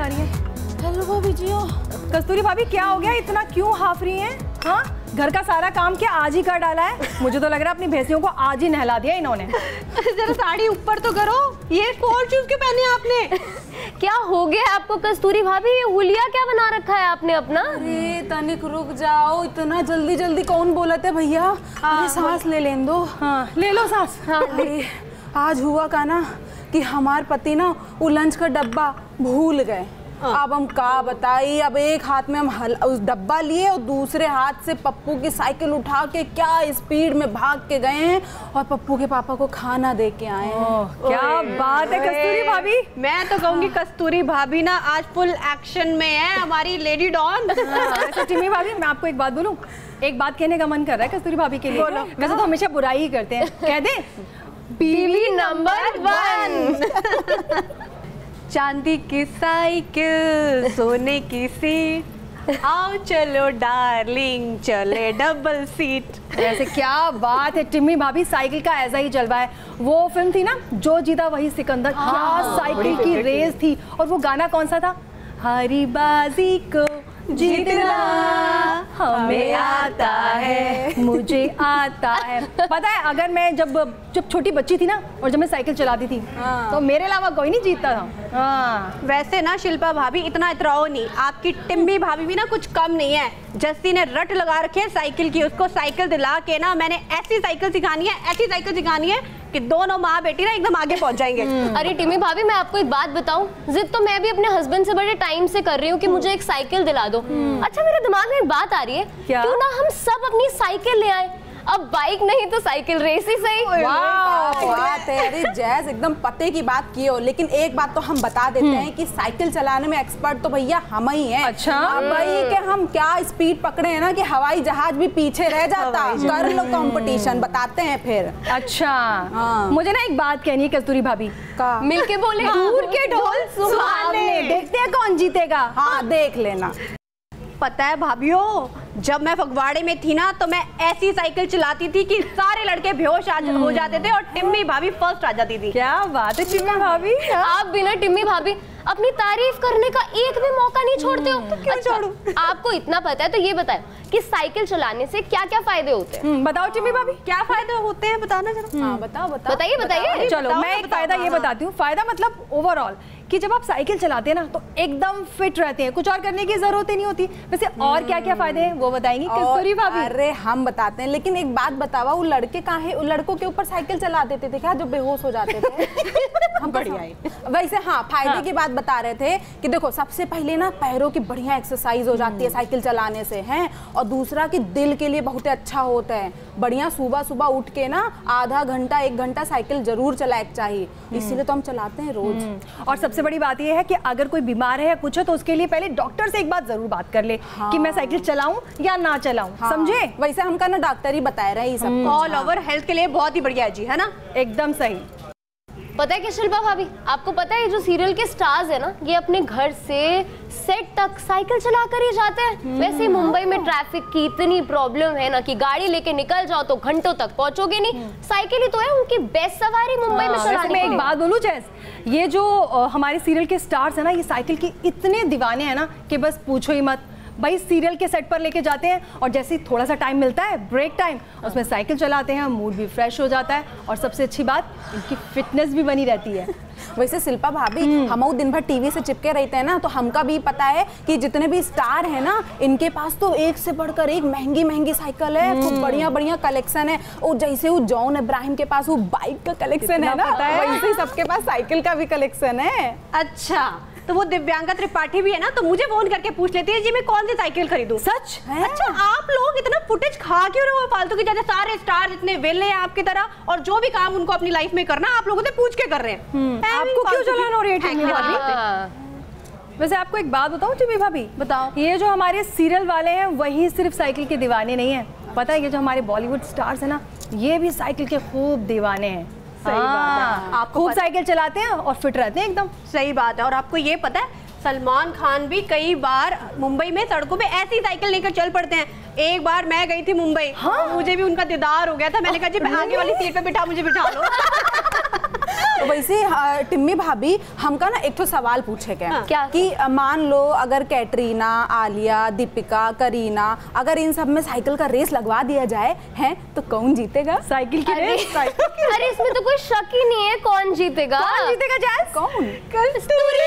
आ रही है। हेलो भाभी जी। कस्तूरी भाभी क्या हो गया, इतना क्यों हाफ रही हैं? हाँ, घर का सारा काम क्या आज ही कर डाला है? मुझे तो लग रहा है अपनी भैंसियों को आज ही नहला दिया इन्होंने। जरा साड़ी ऊपर तो करो, ये कौन चूज के पहने आपने? क्या हो गया आपको कस्तूरी भाभी, ये हुलिया क्या बना रखा है आपने अपना? अरे तनिक रुक जाओ, इतना जल्दी जल्दी कौन बोला था भैया? अरे सांस ले लें दो। हाँ ले लो सांस। हाँ, अरे आज हुआ का ना कि हमारे पति ना वो लंच का डब्बा भूल गए। अब हम का बताई, अब एक हाथ में हम उस डब्बा लिए और दूसरे हाथ से पप्पू की साइकिल उठा के क्या स्पीड में भाग के गए हैं और पप्पू के पापा को खाना दे के आए हैं। क्या बात है कस्तूरी भाभी। मैं तो कहूंगी कस्तूरी भाभी ना आज फुल एक्शन में है, हमारी लेडी डॉन। वैसे टिम्मी भाभी मैं आपको एक बात बोलूं, एक बात कहने का मन कर रहा है कस्तूरी भाभी के लिए। वैसे तो हमेशा बुराई ही करते हैं, कह दे बीवी नंबर 1। चांदी की साइकिल, सोने की सीट, आओ चलो डार्लिंग चले डबल सीट। ऐसे क्या बात है टिम्मी भाभी, साइकिल का ऐसा ही जलवा है। वो फिल्म थी ना जो जीता वही सिकंदर, क्या साइकिल की रेस थी। और वो गाना कौन सा था? हारी बाजी को जीतना हमें आता है, मुझे आता है। पता है अगर मैं जब छोटी बच्ची थी ना और जब मैं साइकिल चलाती थी तो मेरे अलावा कोई नहीं जीतता था। हाँ। वैसे ना शिल्पा भाभी इतना इतराओ नहीं, आपकी टिम्मी भाभी भी ना कुछ कम नहीं है। जस्सी ने रट लगा रखी है साइकिल की, उसको साइकिल दिला के ना मैंने ऐसी साइकिल सिखानी है, ऐसी साइकिल सिखानी है कि दोनों माँ बेटी ना एकदम आगे पहुंच जाएंगे। अरे टिम्मी भाभी मैं आपको एक बात बताऊं, जिद तो मैं भी अपने हस्बैंड से बड़े टाइम से कर रही हूँ कि मुझे एक साइकिल दिला दो। अच्छा मेरे दिमाग में एक बात आ रही है, क्यों ना हम सब अपनी साइकिल ले आए? अब बाइक नहीं तो साइकिल रेस ही सही। बात है। अरे जैस एकदम पते की बात की हो, लेकिन एक बात तो हम बता देते हैं कि साइकिल चलाने में एक्सपर्ट तो भैया हम ही हैं। अच्छा भाई के हम क्या स्पीड पकड़े हैं ना कि हवाई जहाज भी पीछे रह जाता। कर लो कंपटीशन, बताते हैं फिर। अच्छा मुझे ना एक बात कहनी है कस्तूरी भाभी, मिलके बोले दूर के ढोल सुहाने, देखते हैं कौन जीतेगा। हाँ देख लेना। पता है भाभीओ, जब मैं फगवाड़े में थी ना तो मैं ऐसी साइकिल चलाती थी कि सारे लड़के बेहोश हो जाते थे और टिम्मी भाभी फर्स्ट आ जाती थी। क्या बात है टिम्मी भाभी, आप बिना टिम्मी भाभी अपनी तारीफ करने का एक भी मौका नहीं छोड़ते हो। तो क्यों छोड़ूं? आपको इतना पता है तो ये बताओ कि साइकिल चलाने से क्या क्या फायदे होते हैं? बताओ टिम्मी भाभी क्या फायदे होते हैं, बताना जरा। हाँ बताओ बताओ। बताइए बताइए। चलो मैं एक फायदा ये बताती हूँ। फायदा मतलब ओवरऑल कि जब आप साइकिल चलाते हैं ना तो एकदम फिट रहते हैं, कुछ और करने की जरूरत ही नहीं होती। वैसे और क्या क्या फायदे हैं वो बताएंगी कस्तूरी भाभी। अरे हम बताते हैं, लेकिन एक बात बतावा, वो लड़के कहाँ है? लड़कों के ऊपर साइकिल चला देते थे क्या जो बेहोश हो जाते थे? हम बढ़िया है। वैसे हाँ फायदे की बात बता रहे थे कि देखो सबसे पहले ना पैरों की बढ़िया एक्सरसाइज हो जाती है साइकिल चलाने से हैं, और दूसरा कि दिल के लिए बहुत अच्छा होता है। बढ़िया सुबह सुबह उठ के ना आधा घंटा 1 घंटा साइकिल जरूर चलाए चाहिए, इसीलिए तो हम चलाते हैं रोज। और सबसे बड़ी बात यह है कि अगर कोई बीमार है या कुछ है तो उसके लिए पहले डॉक्टर से एक बार जरूर बात कर ले कि मैं साइकिल चलाऊं या ना चलाऊं। समझे? वैसे हमका ना डॉक्टर ही बता रहे हैं सब। ऑल ओवर हेल्थ के लिए बहुत ही बढ़िया है जी, है ना? एकदम सही। पता है क्या शिल्पा भाभी, आपको पता है जो सीरियल के स्टार्स है ना, ये अपने घर से सेट तक साइकिल चलाकर ही जाते हैं। वैसे मुंबई में ट्रैफिक की इतनी प्रॉब्लम है ना कि गाड़ी लेके निकल जाओ तो घंटों तक पहुंचोगे नहीं। साइकिल ही तो है उनकी बेस्ट सवारी मुंबई में चलाने में। एक बात बोलूं जैस, ये जो हमारे सीरियल के स्टार्स है ना, ये साइकिल के इतने दीवाने हैं ना कि बस पूछो ही मत। भाई सीरियल के सेट पर लेके जाते हैं और जैसे ही थोड़ा सा टाइम मिलता है ब्रेक टाइम, उसमें साइकिल चलाते हैं, मूड भी फ्रेश हो जाता है और सबसे अच्छी बात इनकी फिटनेस भी बनी रहती है। वैसे शिल्पा भाभी हम दिन भर टीवी से चिपके रहते हैं ना, तो हमका भी पता है कि जितने भी स्टार हैं ना इनके पास तो एक से बढ़कर एक महंगी महंगी साइकिल है, खूब बढ़िया बढ़िया कलेक्शन है। और जैसे वो जॉन इब्राहिम के पास वो बाइक का कलेक्शन है ना, वैसे ही सबके पास साइकिल का भी कलेक्शन है। अच्छा तो वो दिव्यांका त्रिपाठी भी है ना, तो मुझे फोन करके पूछ लेती है जी मैं कौन सी साइकिल खरीदूं। सच है? अच्छा आप लोग इतना फुटेज खा क्यों रहे हो फालतू की? जैसे सारे स्टार इतने वेले हैं आपकी तरह, और जो भी काम उनको अपनी लाइफ में करना आप लोगों से पूछ के कर रहे हैं। आपको क्यों जलन हो रही है टिम्मी भाभी? वैसे आपको एक बात बताऊं टिम्मी भाभी, बताओ। ये जो हमारे सीरियल वाले हैं वही सिर्फ साइकिल के दीवाने नहीं है, पता है ये जो हमारे बॉलीवुड स्टार्स है ना, ये भी साइकिल के खूब दीवाने हैं। आप खूब साइकिल चलाते हैं और फिट रहते हैं एकदम। सही बात है। और आपको ये पता है सलमान खान भी कई बार मुंबई में सड़कों पे ऐसी साइकिल लेकर चल पड़ते हैं। एक बार मैं गई थी मुंबई, मुझे भी उनका दीदार हो गया था। मैंने कहा जी आगे वाली सीट पे बिठा, मुझे बिठा लो। वैसे टिम्मी भाभी हमका ना एक तो सवाल पूछे गए क्या? कि मान लो अगर कैटरीना, आलिया, दीपिका, करीना अगर इन सब में साइकिल का रेस लगवा दिया जाए है तो कौन जीतेगा? साइकिल की रेस। अरे इसमें तो कोई शक ही नहीं है कौन जीतेगा। कौन जीतेगा जैस? कौन? कस्तूरी